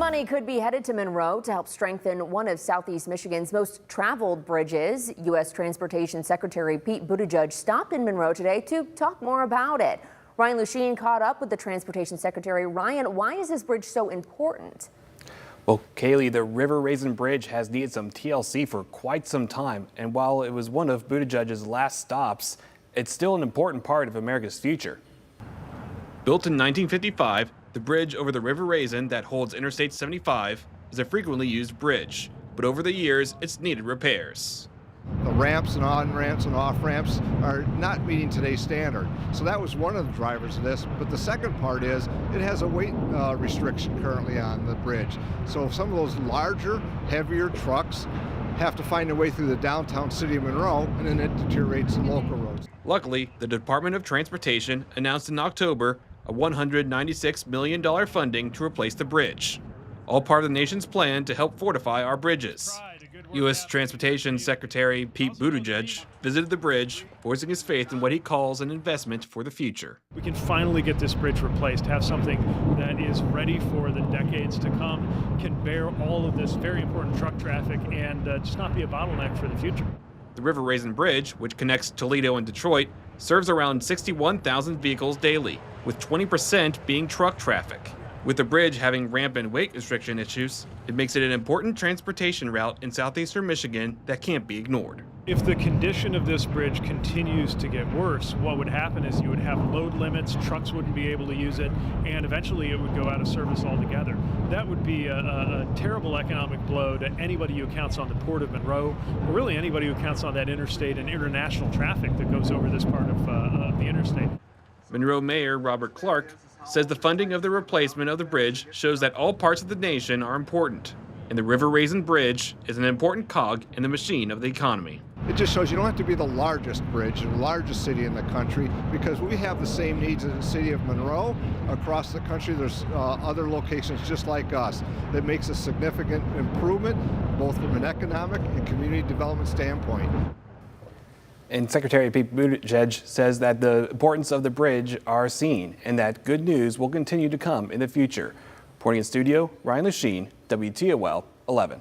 money could be headed to Monroe to help strengthen one of Southeast Michigan's most traveled bridges. U.S. Transportation Secretary Pete Buttigieg stopped in Monroe today to talk more about it. Ryan Lucien caught up with the Transportation Secretary. Ryan, why is this bridge so important? Well, Kaylee, the River Raisin Bridge has needed some TLC for quite some time, and while it was one of Buttigieg's last stops, it's still an important part of America's future. Built in 1955, the bridge over the River Raisin that holds Interstate 75 is a frequently used bridge, but over the years, it's needed repairs. The ramps and on-ramps and off-ramps are not meeting today's standard. So that was one of the drivers of this. But the second part is it has a weight restriction currently on the bridge. So some of those larger, heavier trucks have to find their way through the downtown city of Monroe, and then it deteriorates the local roads. Luckily, the Department of Transportation announced in October a $196 million funding to replace the bridge, all part of the nation's plan to help fortify our bridges. U.S. Transportation Secretary Pete Buttigieg visited the bridge, voicing his faith in what he calls an investment for the future. We can finally get this bridge replaced, have something that is ready for the decades to come, can bear all of this very important truck traffic, and just not be a bottleneck for the future. The River Raisin Bridge, which connects Toledo and Detroit, serves around 61,000 vehicles daily, with 20% being truck traffic. With the bridge having ramp and weight restriction issues, it makes it an important transportation route in southeastern Michigan that can't be ignored. If the condition of this bridge continues to get worse, what would happen is you would have load limits, trucks wouldn't be able to use it, and eventually it would go out of service altogether. That would be a terrible economic blow to anybody who counts on the Port of Monroe, or really anybody who counts on that interstate and international traffic that goes over this part of the interstate. Monroe Mayor Robert Clark says the funding of the replacement of the bridge shows that all parts of the nation are important, and the River Raisin Bridge is an important cog in the machine of the economy. It just shows you don't have to be the largest bridge, the largest city in the country, because we have the same needs as the city of Monroe. Across the country, there's other locations just like us that makes a significant improvement, both from an economic and community development standpoint. And Secretary Pete Buttigieg says that the importance of the bridge are seen and that good news will continue to come in the future. Reporting in studio, Ryan Lucien, WTOL 11.